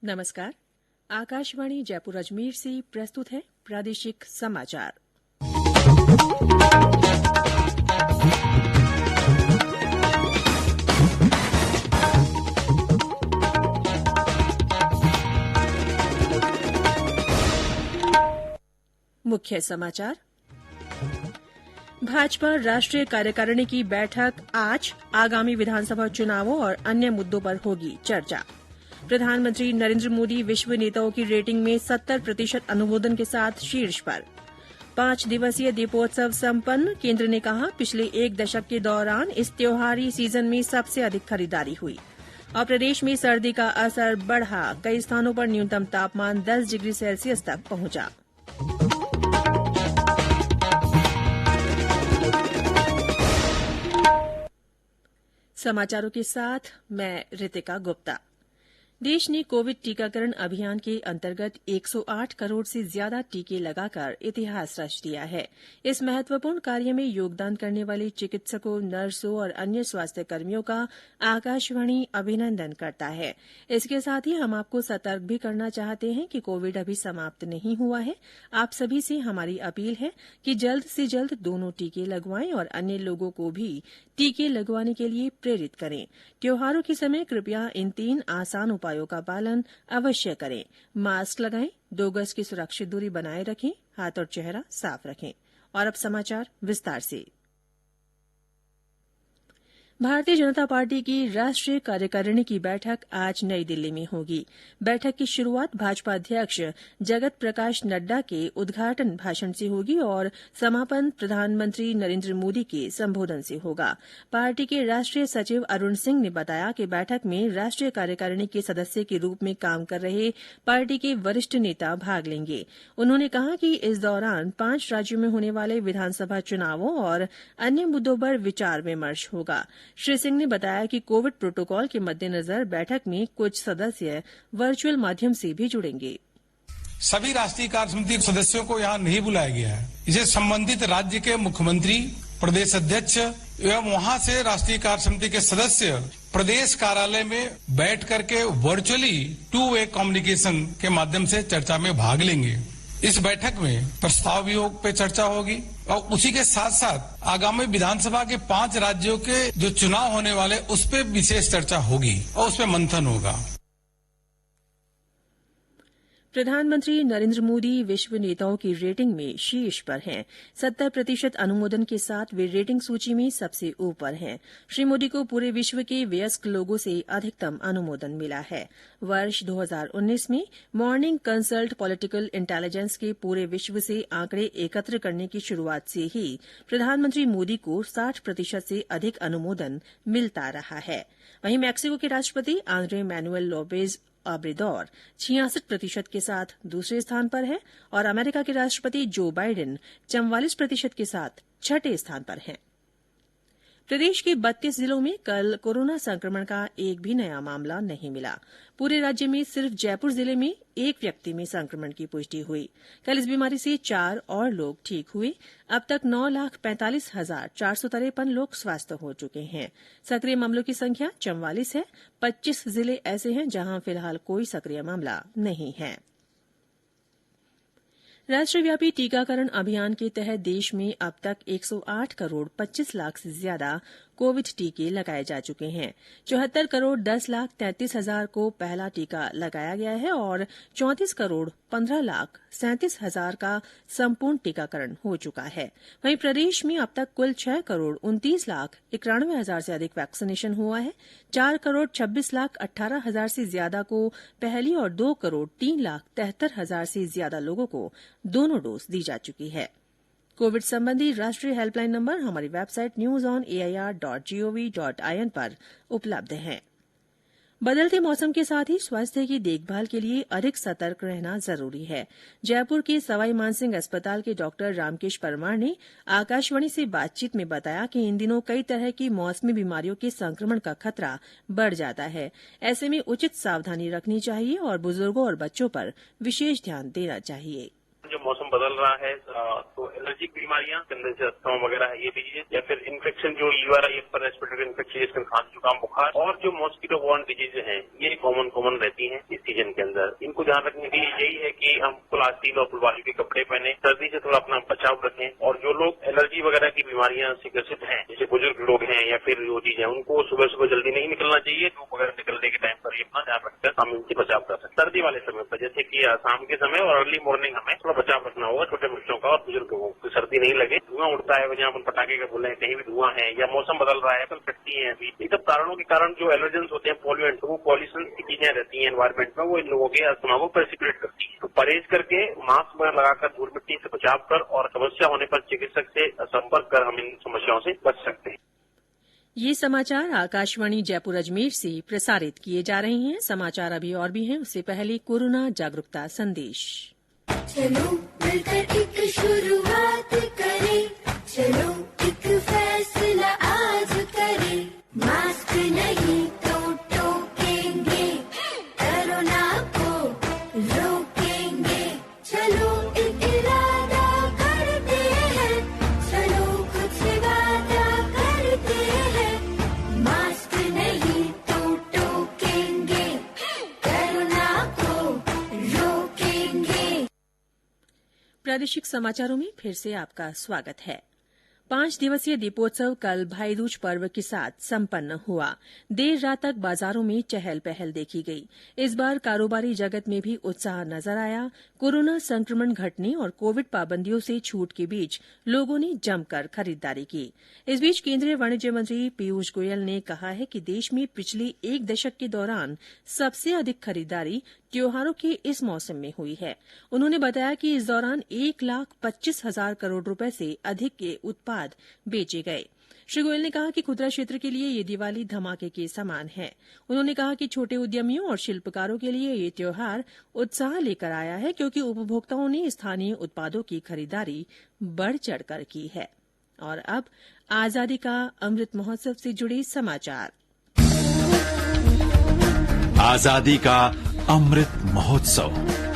नमस्कार। आकाशवाणी जयपुर अजमेर से प्रस्तुत है प्रादेशिक समाचार। मुख्य समाचार। भाजपा राष्ट्रीय कार्यकारिणी की बैठक आज। आगामी विधानसभा चुनावों और अन्य मुद्दों पर होगी चर्चा। प्रधानमंत्री नरेंद्र मोदी विश्व नेताओं की रेटिंग में 70% अनुमोदन के साथ शीर्ष पर। 5 दिवसीय दीपोत्सव संपन्न। केंद्र ने कहा, पिछले 1 दशक के दौरान इस त्योहारी सीजन में सबसे अधिक खरीदारी हुई। और प्रदेश में सर्दी का असर बढ़ा। कई स्थानों पर न्यूनतम तापमान 10 डिग्री सेल्सियस तक पहुंचा। समाचारों के साथ मैं रितिका गुप्ता। देश ने कोविड टीकाकरण अभियान के अंतर्गत 108 करोड़ से ज्यादा टीके लगाकर इतिहास रच दिया है। इस महत्वपूर्ण कार्य में योगदान करने वाले चिकित्सकों, नर्सों और अन्य स्वास्थ्य कर्मियों का आकाशवाणी अभिनंदन करता है। इसके साथ ही हम आपको सतर्क भी करना चाहते हैं कि कोविड अभी समाप्त नहीं हुआ है। आप सभी से हमारी अपील है कि जल्द से जल्द दोनों टीके लगवाएं और अन्य लोगों को भी टीके लगवाने के लिए प्रेरित करें। त्योहारों के समय कृपया इन 3 आसान उपायों का पालन अवश्य करें। मास्क लगाएं, 2 गज की सुरक्षित दूरी बनाए रखें, हाथ और चेहरा साफ रखें। और अब समाचार विस्तार से। भारतीय जनता पार्टी की राष्ट्रीय कार्यकारिणी की बैठक आज नई दिल्ली में होगी। बैठक की शुरूआत भाजपा अध्यक्ष जगत प्रकाश नड्डा के उद्घाटन भाषण से होगी और समापन प्रधानमंत्री नरेंद्र मोदी के संबोधन से होगा। पार्टी के राष्ट्रीय सचिव अरुण सिंह ने बताया कि बैठक में राष्ट्रीय कार्यकारिणी के सदस्य के रूप में काम कर रहे पार्टी के वरिष्ठ नेता भाग लेंगे। उन्होंने कहा कि इस दौरान 5 राज्यों में होने वाले विधानसभा चुनावों और अन्य मुद्दों पर विचार विमर्श होगा। श्री सिंह ने बताया कि कोविड प्रोटोकॉल के मद्देनजर बैठक में कुछ सदस्य वर्चुअल माध्यम से भी जुड़ेंगे। सभी राष्ट्रीय कार्य समिति सदस्यों को यहाँ नहीं बुलाया गया है। इसे संबंधित राज्य के मुख्यमंत्री, प्रदेश अध्यक्ष एवं वहाँ से राष्ट्रीय कार्य समिति के सदस्य प्रदेश कार्यालय में बैठ करके वर्चुअली 2 वे कम्युनिकेशन के माध्यम से चर्चा में भाग लेंगे। इस बैठक में प्रस्ताव वियोग पे चर्चा होगी और उसी के साथ साथ आगामी विधानसभा के 5 राज्यों के जो चुनाव होने वाले उस पर विशेष चर्चा होगी और उस पर मंथन होगा। प्रधानमंत्री नरेंद्र मोदी विश्व नेताओं की रेटिंग में शीर्ष पर हैं। 70% अनुमोदन के साथ वे रेटिंग सूची में सबसे ऊपर हैं। श्री मोदी को पूरे विश्व के वयस्क लोगों से अधिकतम अनुमोदन मिला है। वर्ष 2019 में मॉर्निंग कंसल्ट पॉलिटिकल इंटेलिजेंस के पूरे विश्व से आंकड़े एकत्र करने की शुरूआत से ही प्रधानमंत्री मोदी को 60% से अधिक अनुमोदन मिलता रहा है। वहीं मैक्सिको के राष्ट्रपति आंद्रे मैनुएल लोपेज ऑब्रेदोर 66% के साथ दूसरे स्थान पर है और अमेरिका के राष्ट्रपति जो बाइडेन 44% के साथ छठे स्थान पर हैं। प्रदेश के 32 जिलों में कल कोरोना संक्रमण का एक भी नया मामला नहीं मिला। पूरे राज्य में सिर्फ जयपुर जिले में 1 व्यक्ति में संक्रमण की पुष्टि हुई। कल इस बीमारी से 4 और लोग ठीक हुए। अब तक 9,45,453 लोग स्वस्थ हो चुके हैं। सक्रिय मामलों की संख्या 44 है। 25 जिले ऐसे हैं जहां फिलहाल कोई सक्रिय मामला नहीं है। राष्ट्रव्यापी टीकाकरण अभियान के तहत देश में अब तक 108 करोड़ 25 लाख से ज्यादा कोविड टीके लगाए जा चुके हैं। 74 करोड़ 10 लाख 33 हजार को पहला टीका लगाया गया है और 34 करोड़ 15 लाख 37 हजार का संपूर्ण टीकाकरण हो चुका है। वहीं प्रदेश में अब तक कुल 6 करोड़ 29 लाख 91 हजार से अधिक वैक्सीनेशन हुआ है। 4 करोड़ 26 लाख 18 हजार से ज्यादा को पहली और 2 करोड़ 3 लाख 73 हजार से ज्यादा लोगों को दोनों डोज दी जा चुकी है। कोविड संबंधी राष्ट्रीय हेल्पलाइन नंबर हमारी वेबसाइट newsonair.gov.in पर उपलब्ध है। बदलते मौसम के साथ ही स्वास्थ्य की देखभाल के लिए अधिक सतर्क रहना जरूरी है। जयपुर के सवाई मानसिंह अस्पताल के डॉक्टर रामकेश परमार ने आकाशवाणी से बातचीत में बताया कि इन दिनों कई तरह की मौसमी बीमारियों के संक्रमण का खतरा बढ़ जाता है। ऐसे में उचित सावधानी रखनी चाहिए और बुजुर्गों और बच्चों पर विशेष ध्यान देना चाहिए। जो मौसम बदल रहा है तो एलर्जी एलर्जिक बीमारियां, कंधे से अस्थमा वगैरह है ये दीजिए, या फिर इन्फेक्शन जो लीवर है, अपर रेस्पिरेटरी इन्फेक्शन जिसमें खांसी जुकाम बुखार और जो मॉस्किटो बॉर्न डिजीज हैं ये कॉमन रहती हैं इस सीजन के अंदर। इनको ध्यान रखने के लिए यही है कि हम फुल आस्तीन और फुल बाजू के कपड़े पहने, सर्दी से थोड़ा अपना बचाव रखें, और जो लोग एलर्जी वगैरह की बीमारियां से ग्रसित हैं, जैसे बुजुर्ग लोग हैं या फिर जो चीज है, उनको सुबह सुबह जल्दी नहीं निकलना चाहिए। धूप वगैरह निकलने के टाइम पर ये अपना ध्यान रखकर हम इनसे बचाव कर सकते हैं। सर्दी वाले समय पर जैसे कि शाम के समय और अर्ली मॉर्निंग हमें थोड़ा बचाव रखना होगा छोटे बच्चों का और बुजुर्गों को, सर्दी नहीं लगे। धुआं उड़ता है जहाँ अपन पटाखे का बोले, कहीं भी धुआं है, या मौसम बदल रहा है, कल फटती है अभी, इन सब कारणों के कारण जो एलर्जेंस होते हैं पॉल्यूएंट, वो पॉल्यूशन की चीजें रहती हैं एनवायरमेंट में, वो इन लोगों के अस्थमा को प्रेसिपिटेट करती है। तो परहेज करके मास्क वगैरह लगाकर धूल मिट्टी से बचाव कर और समस्या होने पर चिकित्सक से संपर्क कर हम इन समस्याओं से बच सकते हैं। ये समाचार आकाशवाणी जयपुर अजमेर से प्रसारित किए जा रहे हैं। समाचार अभी और भी हैं, उससे पहले कोरोना जागरूकता संदेश। चलो मिलकर एक शुरुआत करें, चलो एक फैसला आज करें, मास्क नहीं तो टोकेंगे, कोरोना को रोकेंगे, चलो एक इरादा करते हैं, चलो कुछ वादा करते हैं, मास्क नहीं तो टोकेंगे, कोरोना को रोकेंगे। प्रादेशिक समाचारों में फिर से आपका स्वागत है। 5 दिवसीय दीपोत्सव कल भाईदूज पर्व के साथ संपन्न हुआ। देर रात तक बाजारों में चहल पहल देखी गई। इस बार कारोबारी जगत में भी उत्साह नजर आया। कोरोना संक्रमण घटने और कोविड पाबंदियों से छूट के बीच लोगों ने जमकर खरीदारी की। इस बीच केंद्रीय वाणिज्य मंत्री पीयूष गोयल ने कहा है कि देश में पिछले एक दशक के दौरान सबसे अधिक खरीदारी त्योहारों के इस मौसम में हुई है। उन्होंने बताया कि इस दौरान 1,25,000 करोड़ रुपए से अधिक के उत्पाद बेचे गए। श्री गोयल ने कहा कि खुदरा क्षेत्र के लिए ये दिवाली धमाके के समान है। उन्होंने कहा कि छोटे उद्यमियों और शिल्पकारों के लिए ये त्योहार उत्साह लेकर आया है, क्योंकि उपभोक्ताओं ने स्थानीय उत्पादों की खरीदारी बढ़ चढ़कर की है। और अब आजादी का अमृत महोत्सव से जुड़े समाचार। आजादी का अमृत महोत्सव।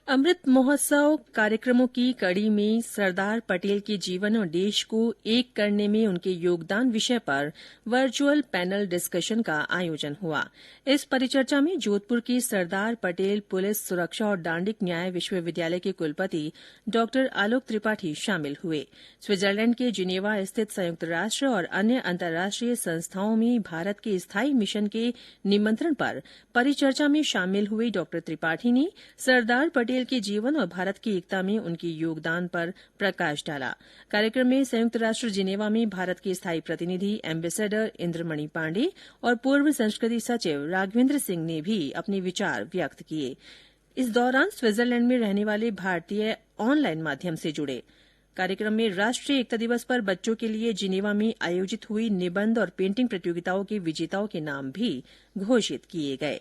अमृत महोत्सव कार्यक्रमों की कड़ी में सरदार पटेल के जीवन और देश को एक करने में उनके योगदान विषय पर वर्चुअल पैनल डिस्कशन का आयोजन हुआ। इस परिचर्चा में जोधपुर के सरदार पटेल पुलिस सुरक्षा और दांडिक न्याय विश्वविद्यालय के कुलपति डॉ आलोक त्रिपाठी शामिल हुए। स्विट्जरलैंड के जिनेवा स्थित संयुक्त राष्ट्र और अन्य अंतर्राष्ट्रीय संस्थाओं में भारत के स्थायी मिशन के निमंत्रण पर परिचर्चा में शामिल हुए डॉ त्रिपाठी ने सरदार पटेल के जीवन और भारत की एकता में उनके योगदान पर प्रकाश डाला। कार्यक्रम में संयुक्त राष्ट्र जिनेवा में भारत के स्थायी प्रतिनिधि एम्बेसडर इंद्रमणि पांडे और पूर्व संस्कृति सचिव राघवेंद्र सिंह ने भी अपने विचार व्यक्त किए। इस दौरान स्विट्जरलैंड में रहने वाले भारतीय ऑनलाइन माध्यम से जुड़े। कार्यक्रम में राष्ट्रीय एकता दिवस पर बच्चों के लिए जिनेवा में आयोजित हुई निबंध और पेंटिंग प्रतियोगिताओं के विजेताओं के नाम भी घोषित किए गए।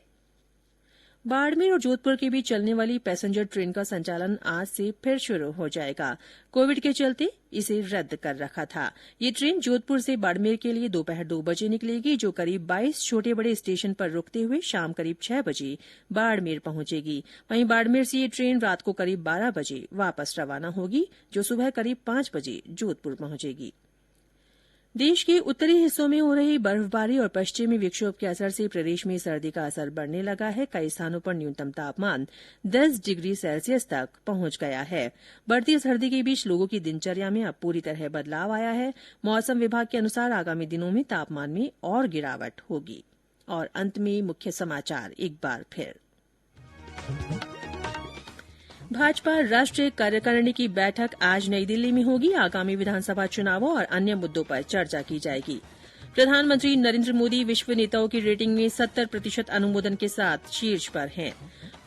बाड़मेर और जोधपुर के बीच चलने वाली पैसेंजर ट्रेन का संचालन आज से फिर शुरू हो जाएगा। कोविड के चलते इसे रद्द कर रखा था। ये ट्रेन जोधपुर से बाड़मेर के लिए दोपहर 2 बजे निकलेगी, जो करीब 22 छोटे बड़े स्टेशन पर रुकते हुए शाम करीब 6 बजे बाड़मेर पहुंचेगी। वहीं बाड़मेर से ये ट्रेन रात को करीब 12 बजे वापस रवाना होगी, जो सुबह करीब 5 बजे जोधपुर पहुंचेगी। देश के उत्तरी हिस्सों में हो रही बर्फबारी और पश्चिमी विक्षोभ के असर से प्रदेश में सर्दी का असर बढ़ने लगा है। कई स्थानों पर न्यूनतम तापमान 10 डिग्री सेल्सियस तक पहुंच गया है। बढ़ती सर्दी के बीच लोगों की दिनचर्या में अब पूरी तरह बदलाव आया है। मौसम विभाग के अनुसार आगामी दिनों में तापमान में और गिरावट होगी। और अंत में मुख्य समाचार एक बार फिर। भाजपा राष्ट्रीय कार्यकारिणी की बैठक आज नई दिल्ली में होगी। आगामी विधानसभा चुनावों और अन्य मुद्दों पर चर्चा की जाएगी। प्रधानमंत्री नरेंद्र मोदी विश्व नेताओं की रेटिंग में 70% अनुमोदन के साथ शीर्ष पर हैं।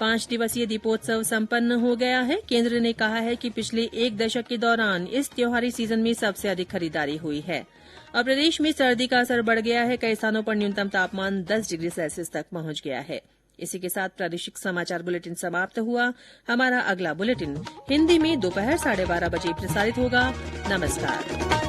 5 दिवसीय दीपोत्सव संपन्न हो गया है। केंद्र ने कहा है कि पिछले 1 दशक के दौरान इस त्योहारी सीजन में सबसे अधिक खरीदारी हुई है। और प्रदेश में सर्दी का असर बढ़ गया है। कई स्थानों पर न्यूनतम तापमान 10 डिग्री सेल्सियस तक पहुंच गया है। इसी के साथ प्रादेशिक समाचार बुलेटिन समाप्त हुआ। हमारा अगला बुलेटिन हिंदी में दोपहर 12:30 बजे प्रसारित होगा। नमस्कार।